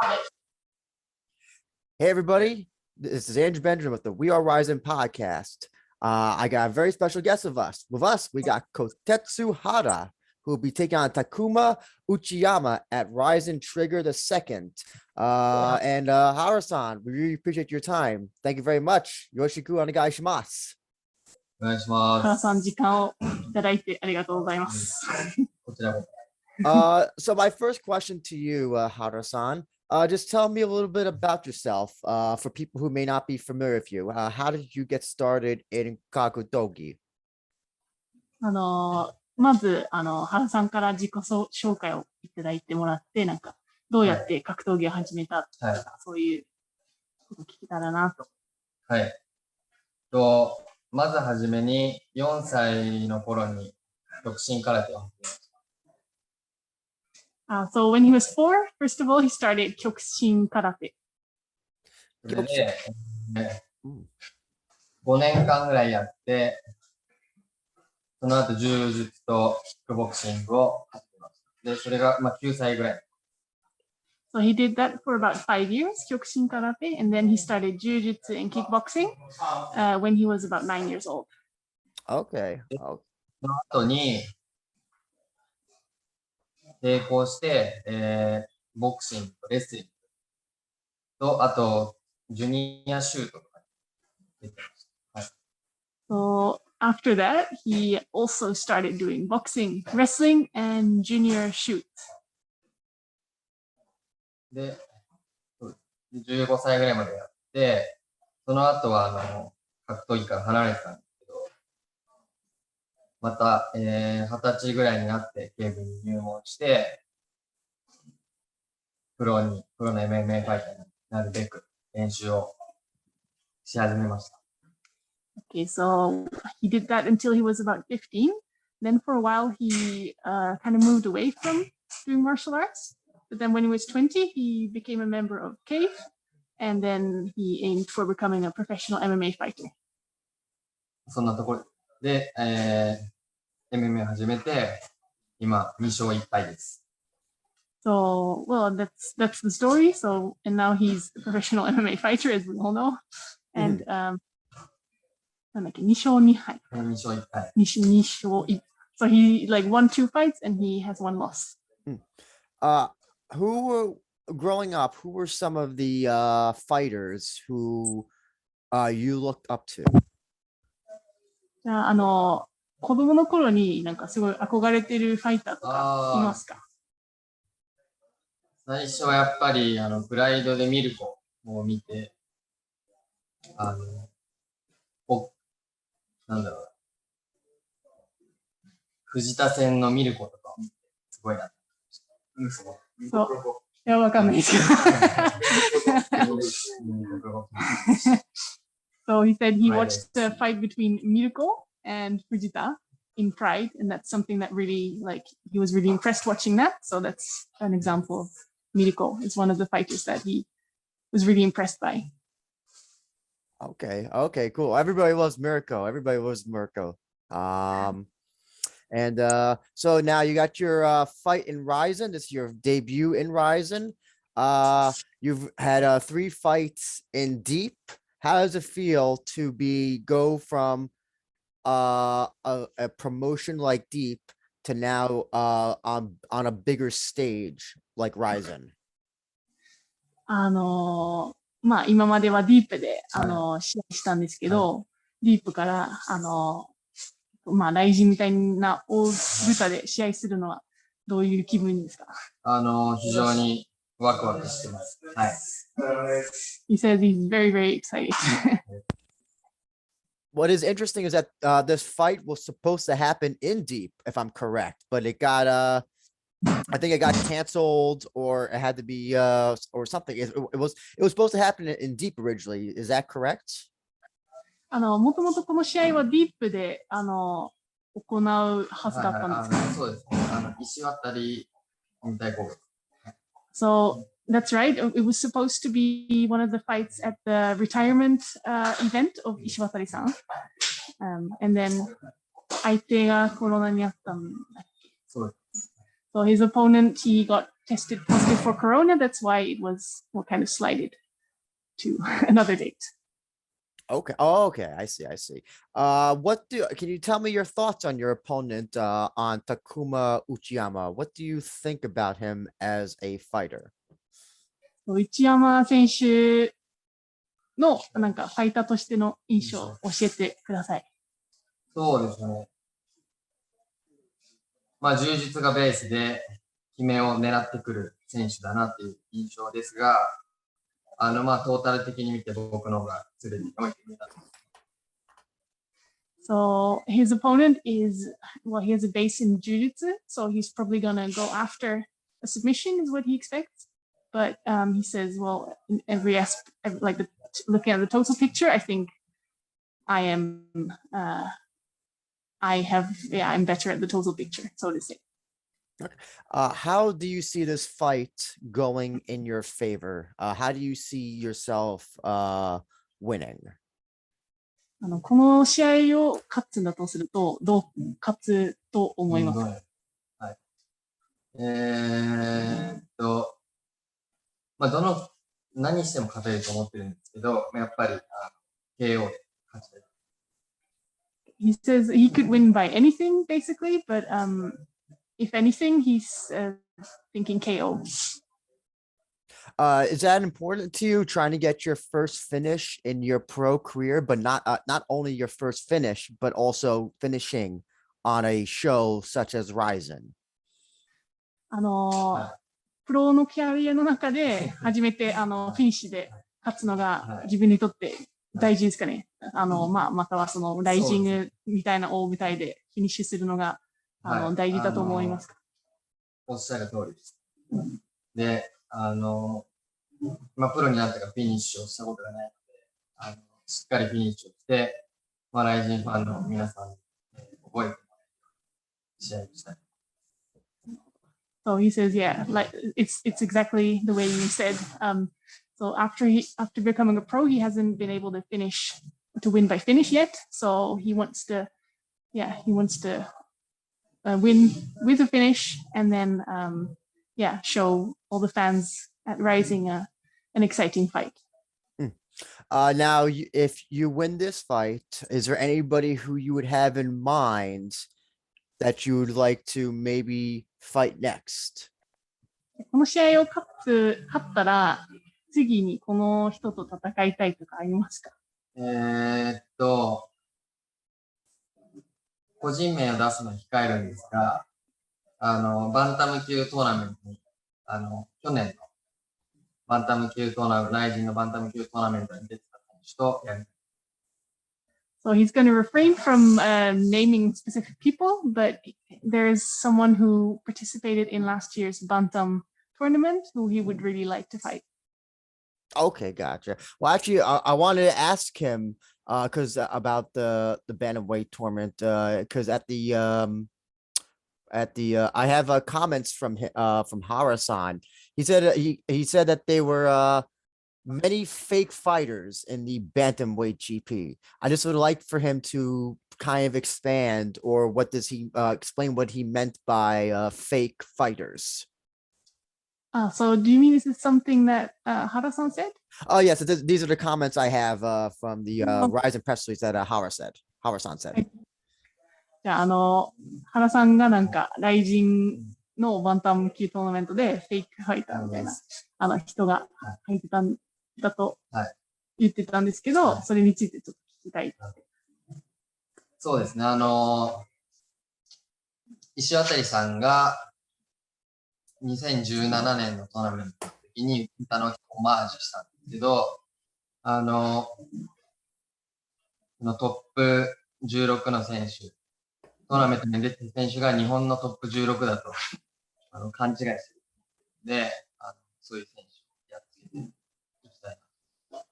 Hey, everybody. This is Andrew Benjamin with the We Are RIZIN podcast. I got a very special guest with us. We got Kotetsu Hara, who will be taking on Takuma Uchiyama at RIZIN Trigger the second. And Hara-san, we really appreciate your time. Thank you very much. Yoshiku onegai shimasu. お願いします。原さん、時間をいただいてありがとうございます。こちらこそ。So my first question to you, Hara-san, just tell me a little bit about yourself for people who may not be familiar with you. How did you get started in Kakutogi? まず、原さんから自己紹介をいただいてもらって、なんか、どうやって格闘技を始めたとか、はい、そういうこと聞けたらなと。はい。まずはじめに、4歳の頃に、極真空手を始めました。So when he was 4, first of all, he started 極真空手。それで、5年間ぐらいやって、その後柔術とキックボクシングを始めました。で、それが、9歳ぐらい。So he did that for about 5 years, 極真空手, and then he started jiu-jitsu and kickboxing when he was about 9 years old. Okay. その後に、並行して、ボクシングとレスリングと、あと、ジュニアシュートとか出てました。So after that, he also started doing boxing, wrestling, and junior shoot. で、15歳ぐらいまでやって、その後は格闘技から離れてたんですけど、また、20歳ぐらいになって警部に入門して、プロの MMA ファイターになるべく練習をし始めました。Okay, so he did that until he was about 15. Then for a while, he kind of moved away from doing martial arts. But then when he was 20, he became a member of CAVE, and then he aimed for becoming a professional MMA fighter. そんなところで、MMA 始めて、今2勝1敗です。So, well, that's the story. So, and now he's a professional MMA fighter, as we all know. And なんだっけ、2勝2敗。2勝1敗。2勝1。So he won 2 fights and he has 1 loss. Growing up, who were some of the fighters who you looked up to? じゃあ、子供の頃になんかすごい憧れてるファイターとかいますか？最初はやっぱりプライドでミルコを見て、なんだろう、藤田戦のミルコとかを見て、すごいな。そう。いや、わかんないですけど。So he said he watched the fight between Mirko and Fujita in Pride, and that's something that really, he was really impressed watching that. So that's an example of Mirko. It's one of the fighters that he was really impressed by. Okay, cool. Everybody loves Mirko. And so now you got your fight in RIZIN. This is your debut in RIZIN. You've had 3 fights in Deep. How does it feel to go from a promotion like Deep to now on a bigger stage like RIZIN? 今まではディープで試合したんですけど、ディープからRIZINみたいな大舞台で試合するのはどういう気分ですか？非常にワクワクしてます。はい。He says he's very, very excited. What is interesting is that this fight was supposed to happen in Deep, if I'm correct, but it got I think it got canceled, or it had to be or something. It was supposed to happen in Deep originally. Is that correct? もともとこの試合はディープで行うはずだったんです。そうです。石渡り引退攻撃。So that's right. It was supposed to be one of the fights at the retirement event of Ishiwatari-san. And then 相手がコロナにあったんだっけ。そうです。So his opponent, he got tested positive for corona. That's why it was kind of slided to another date. Okay. Oh, okay. I see. I see. Can you tell me your thoughts on your opponent, on Takuma Uchiyama? What do you think about him as a fighter? 内山選手のなんかファイターとしての印象を教えてください。そうですね。まあ、柔術がベースで決めを狙ってくる選手だなっていう印象ですが、まあ、トータル的に見て僕の方がすでに上手いなと。So his opponent is, well, he has a base in jiu-jitsu, so he's probably gonna go after a submission is what he expects. But he says, well, in every aspect, like looking at the total picture, I think I'm better at the total picture, so to say. How do you see this fight going in your favor? How do you see yourself winning? この試合を勝つんだとすると、どう勝つと思いますか？はい。まあ、何しても勝てると思ってるんですけど、やっぱりKO で勝ちたい。He says he could win by anything, basically, but if anything, he's thinking KO. Is that important to you, trying to get your first finish in your pro career, but not only your first finish, but also finishing on a show such as RIZIN? プロのキャリアの中で初めてフィニッシュで勝つのが自分にとって大事ですかね。またはそのライジングみたいな大舞台でフィニッシュするのが大事だと思いますか？おっしゃる通りです。で、まあ、プロになってからフィニッシュをしたことがないので、しっかりフィニッシュをして、まあ、ライジンファンの皆さんに覚えてもらえる試合をしたい。So he says, yeah, like it's exactly the way you said. So after becoming a pro, he hasn't been able to win by finish yet. So he wants to win with a finish, and then show all the fans at RIZIN an exciting fight. Now, if you win this fight, is there anybody who you would have in mind that you would like to maybe fight next? この試合を勝ったら、次にこの人と戦いたいとかありますか？個人名を出すのを控えるんですが、バンタム級トーナメントに、去年のバンタム級トーナメント、ライジンのバンタム級トーナメントに出てた選手とやります。So he's going to refrain from naming specific people, but there's someone who participated in last year's Bantam tournament who he would really like to fight. Okay, gotcha. Well, actually, I wanted to ask him because about the bantamweight tournament because at the I have comments from Hara-san. He said he said that they were many fake fighters in the bantamweight GP. I just would like for him to kind of expand, or what does he explain what he meant by fake fighters? So do you mean this is something that Hara-san said? Oh yes, these are the comments I have from the RIZIN press release that Hara-san said. じゃあ原さんがなんかライジンのバンタム級トーナメントでフェイクファイターみたいな人が入ってたんだと言ってたんですけど、それについてちょっと聞きたい。そうですね。石渡さんが2017年のトーナメントの時に歌のオマージュしたんですけど、トップ16の選手、トーナメントに出てる選手が日本のトップ16だと勘違いするので、そういう選手をやっていきたいな。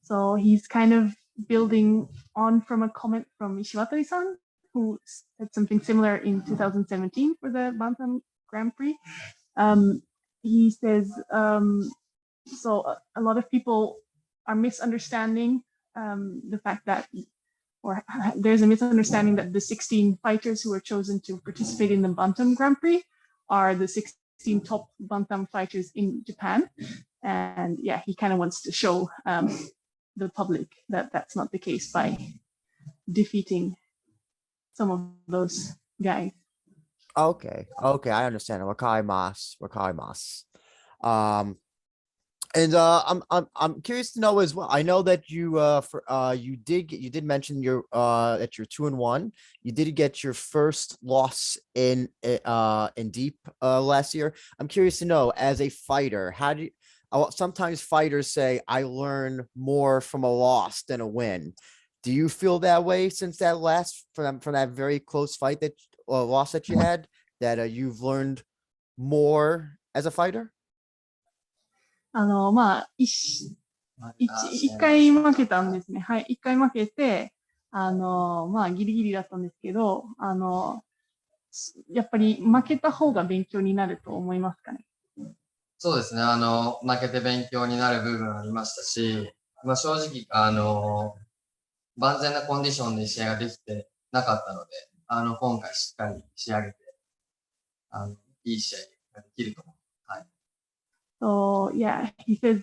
So he's kind of building on from a comment from Ishiwatari-san, who said something similar in 2017 for the Bantam Grand Prix. He says, so a lot of people are misunderstanding the fact that, or there's a misunderstanding that the 16 fighters who were chosen to participate in the Bantam Grand Prix are the 16 seen top bantam fighters in Japan, and yeah, he kind of wants to show the public that that's not the case by defeating some of those guys. Okay, okay, I understand. Wakaimasu, wakaimasu. And I'm curious to know as well. I know that you you did mention your that you're 2-1. You did get your first loss in deep last year. I'm curious to know, as a fighter, how do you, sometimes fighters say I learn more from a loss than a win. Do you feel that way since that last from that very close fight that loss that you had, that you've learned more as a fighter? まあ、一回負けたんですね。はい。一回負けて、まあ、ギリギリだったんですけど、やっぱり負けた方が勉強になると思いますかね。そうですね。負けて勉強になる部分ありましたし、まあ、正直、万全なコンディションで試合ができてなかったので、今回しっかり仕上げて、いい試合ができると思う。はい。So yeah, he says,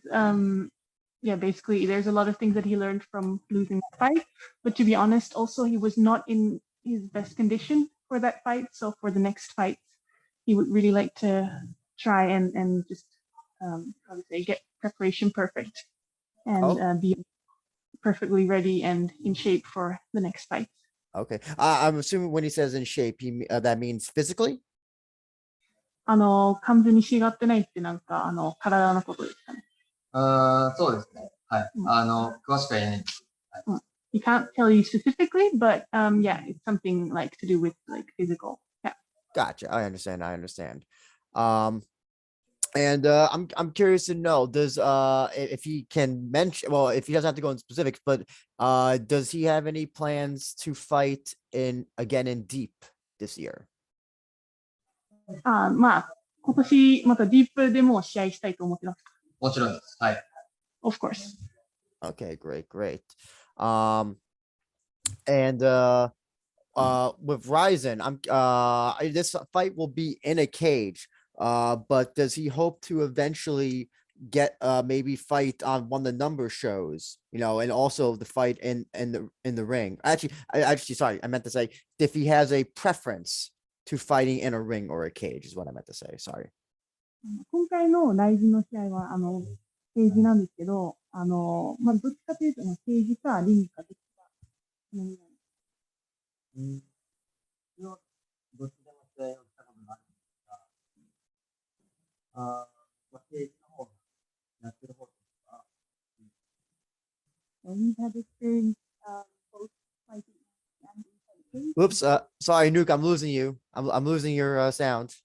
yeah, basically there's a lot of things that he learned from losing the fight. But to be honest, also he was not in his best condition for that fight. So for the next fight, he would really like to try and just, how to say, get preparation perfect and be perfectly ready and in shape for the next fight. Okay. I'm assuming when he says in shape, that means physically? 完全にしがってないってなんか、体のことですかね。そうですね。はい。詳しくは言えないです。He can't tell you specifically, but yeah, it's something like to do with like physical. Yeah. Gotcha. I understand. And I'm curious to know, does if he can mention, well, if he doesn't have to go in specifics, but does he have any plans to fight again in deep this year? まあ、今年またディープでも試合したいと思ってます。もちろんです。はい。Of course. Okay, great. And with RIZIN, this fight will be in a cage. But does he hope to eventually get maybe fight on one of the number shows, and also the fight in the ring? Actually, sorry, I meant to say if he has a preference to fighting in a ring or a cage is what I meant to say. Sorry. 今回のライジンの試合はケージなんですけど、まあどっちかというとケージかリングかどっちか。どっちでも試合をしたことないんですが、ケージの方がやってる方ですか？ We've had experience both fighting and fighting. Oops. Sorry, Nuke. I'm losing you. I'm losing your sound.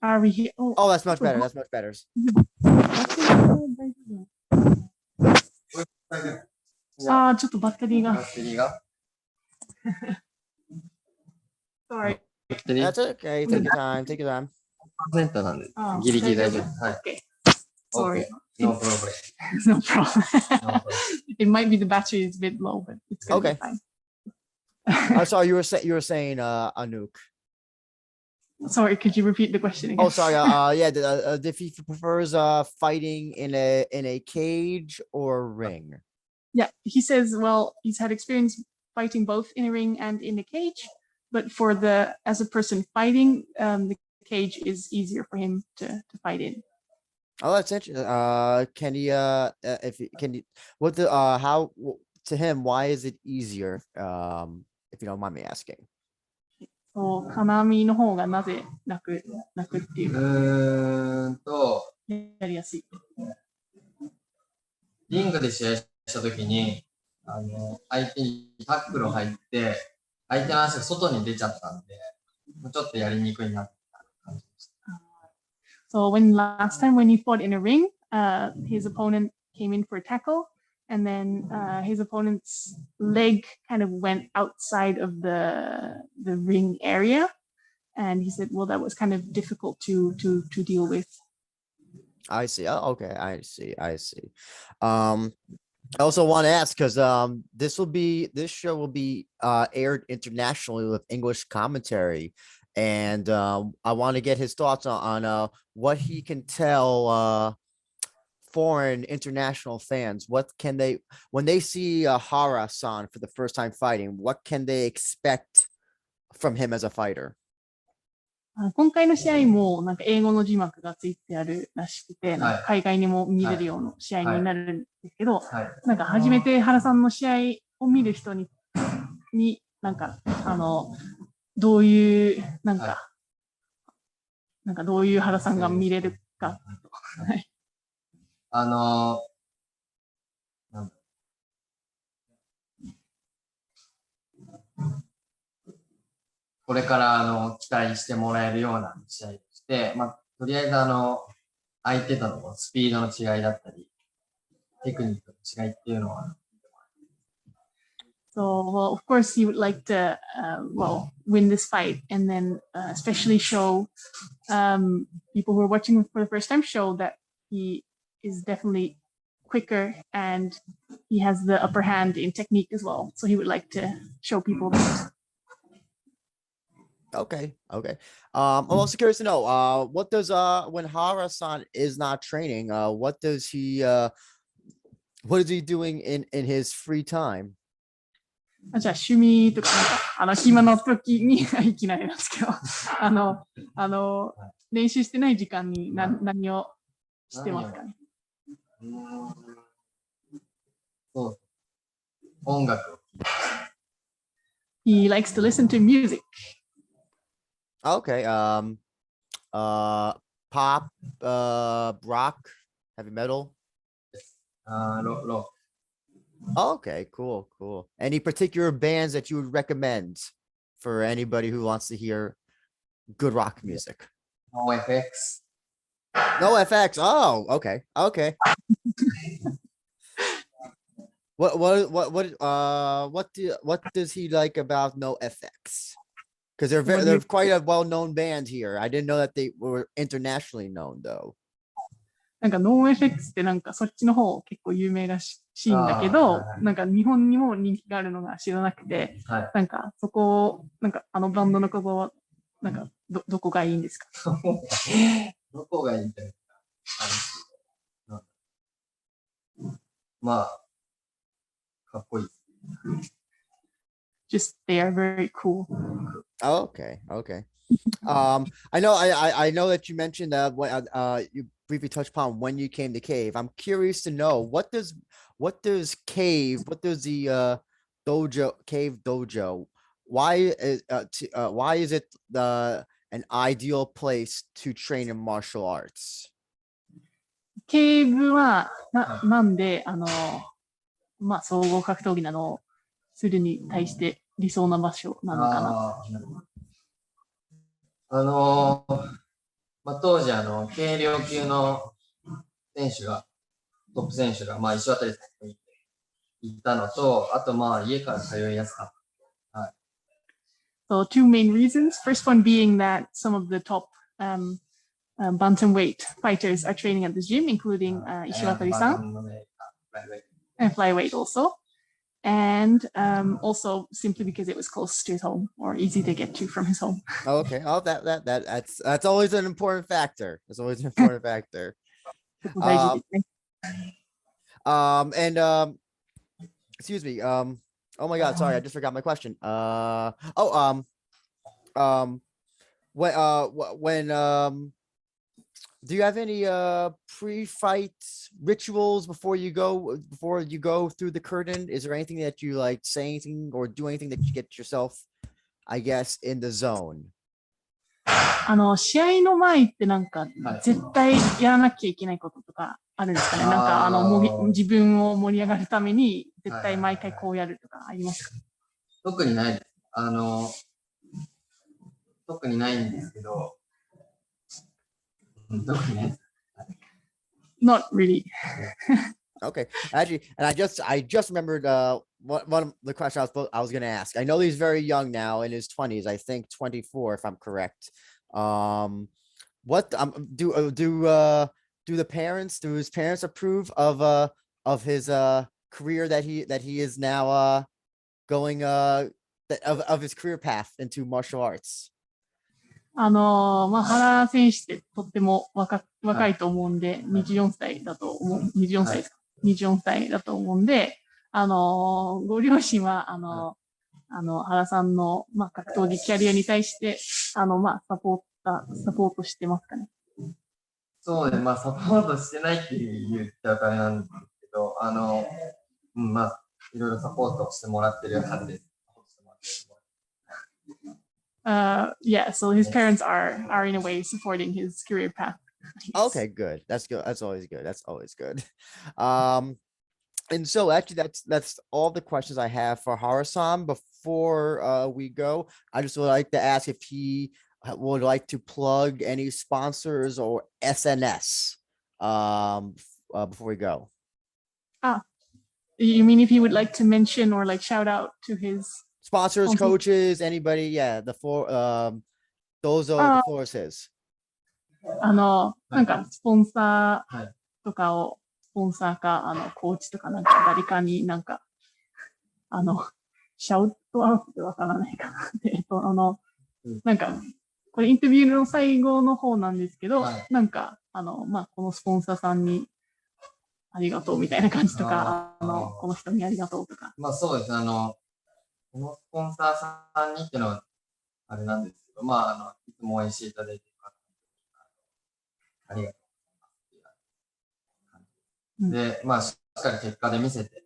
Are we here? Oh, that's much better. That's much better. ちょっとバッテリーが。Sorry. That's okay. Take your time. Take your time. 100% なんで、ギリギリ大丈夫。はい。Sorry. No problem. No problem. It might be the battery is a bit low, but it's gonna be fine. Sorry, you were saying Anouk. Sorry, could you repeat the question again? Oh, sorry. Yeah. If he prefers fighting in a cage or ring. Yeah, he says, well, he's had experience fighting both in a ring and in a cage, but as a person fighting, the cage is easier for him to fight in. Oh, that's interesting. Can he how to him, why is it easier? If you don't mind me asking. そう、金網の方がなぜ楽っていう。やりやすい。リングで試合したときに、相手にタックル入って、相手の足が外に出ちゃったんで、ちょっとやりにくいなって感じでした。So last time when he fought in a ring, his opponent came in for a tackle, and then his opponent's leg kind of went outside of the ring area, and he said, well, that was kind of difficult to deal with. I see. Oh, okay, I see. I also want to ask because this show will be aired internationally with English commentary, and I want to get his thoughts on what he can tell foreign international fans. What can they when they see Hara-san for the first time fighting? What can they expect from him as a fighter? 今回の試合もなんか英語の字幕がついてあるらしくて、なんか海外にも見れるような試合になるんですけど、なんか初めて原さんの試合を見る人になんかどういうなんかどういう原さんが見れるか。なんだこれから期待してもらえるような試合として、とりあえず相手とのスピードの違いだったり、テクニックの違いっていうのは。So, well, of course, he would like to, win this fight, and then especially show people who are watching for the first time show that he is definitely quicker and he has the upper hand in technique as well. So he would like to show people that. Okay. I'm also curious to know what does when Hara-san is not training, what is he doing in his free time? じゃあ趣味とか、暇の時にいきなりなんですけど、練習してない時間に何をしてますかね。そう。音楽。He likes to listen to music. Okay. Pop, rock, heavy metal. Rock. Okay, cool. Any particular bands that you would recommend for anybody who wants to hear good rock music? No FX. No FX. Oh, okay. What does he like about No FX? Because they're quite a well-known band here. I didn't know that they were internationally known though. なんかノーエフェクスってなんかそっちの方結構有名らしいんだけど、なんか日本にも人気があるのが知らなくて、なんかそこなんかバンドのことはなんかどこがいいんですか？どこがいいんだよ。かっこいい。Just they are very cool. Okay. I know that you mentioned when you briefly touched upon when you came to Cave. I'm curious to know what does the Cave Dojo, why is it an ideal place to train in martial arts? ケーブはなんで総合格闘技などをするに対して理想な場所なのかな。当時軽量級の選手がトップ選手が石渡さんに行ったのと、あと家から通いやすかった。はい。So two main reasons. First one being that some of the top bantamweight fighters are training at the gym, including Ishiwatari-san, and flyweight also. And also simply because it was close to his home or easy to get to from his home. Okay. Oh, that's always an important factor. That's always an important factor. Excuse me. Oh my God, sorry, I just forgot my question. When do you have any pre-fight rituals before you go through the curtain? Is there anything that you like say anything or do anything that you get yourself, I guess, in the zone? 試合の前ってなんか絶対やらなきゃいけないこととかあるんですかね。なんか自分を盛り上がるために絶対毎回こうやるとかありますか？特にないです。特にないんですけど。Not really. Okay, actually, and I just remembered one of the questions I was going to ask. I know he's very young now, in his 20s, I think 24 if I'm correct. What do his parents approve of his career that he is now going of his career path into martial arts? 原選手ってとっても若いと思うんで、24歳だと思う、24歳ですか、24歳だと思うんで、ご両親は、原さんの、格闘技キャリアに対して、サポートしてますかね。そうですね、サポートしてないって言っちゃうとあれなんですけど、いろいろサポートしてもらってるはずです。Yeah, so his parents are in a way supporting his career path. Okay, good. That's good. That's always good. That's always good. And so actually that's all the questions I have for Hara-san. Before we go, I just would like to ask if he would like to plug any sponsors or SNS before we go. You mean if he would like to mention or like shout out to his sponsors, coaches, anybody? Yeah, the floor. The floor is his. なんかスポンサーとかを、スポンサーか、コーチとかなんか誰かになんか、シャウトアウトってわからないかな。なんか、これインタビューの最後の方なんですけど、なんか、このスポンサーさんにありがとうみたいな感じとか、この人にありがとうとか。そうです。このスポンサーさんにっていうのは、あれなんですけど、いつも応援していただいている方ありがとうございます。で、しっかり結果で見せて、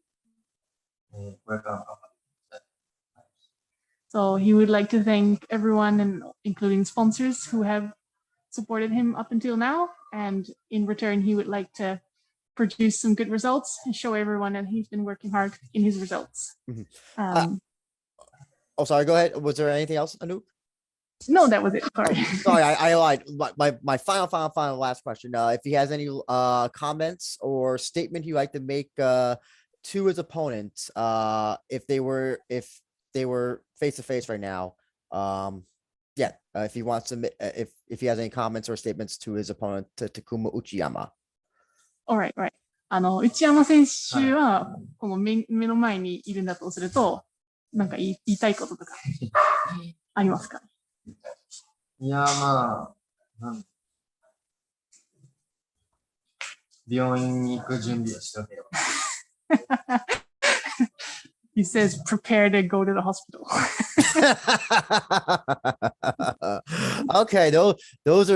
これからも頑張っていきたい。So he would like to thank everyone, and including sponsors who have supported him up until now. And in return, he would like to produce some good results and show everyone that he's been working hard in his results. Sorry, go ahead. Was there anything else, Anoop? No, that was it. Sorry. Sorry, I lied. My final last question. If he has any comments or statement he'd like to make to his opponent, if they were face to face right now, if he wants to, if he has any comments or statements to his opponent, to Takuma Uchiyama. All right. 内山選手はこの目の前にいるんだとすると、なんか言いたいこととかありますか？いや、病院に行く準備をしておけよ。He says, prepare to go to the hospital. Okay, those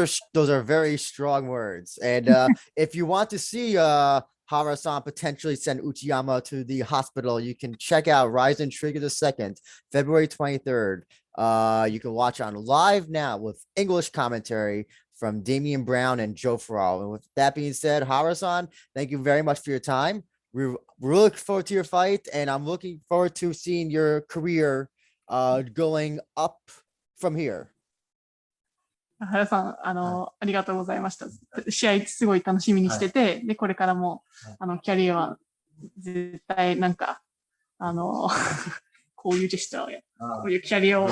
are very strong words. And if you want to see Hara-san potentially send Uchiyama to the hospital, you can check out RIZIN Trigger the 2nd, February 23rd. You can watch on live now with English commentary from Damian Brown and Joe Farrell. And with that being said, Hara-san, thank you very much for your time. We're looking forward to your fight, and I'm looking forward to seeing your career going up from here. 原さん、ありがとうございました。試合すごい楽しみにしてて、で、これからも、キャリアは絶対なんか、こういうジェスチャーをこういうキャリアを、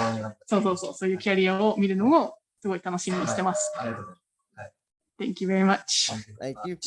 そういうキャリアを見るのもすごい楽しみにしてます。ありがとうございます。Thank you very much. Thank you.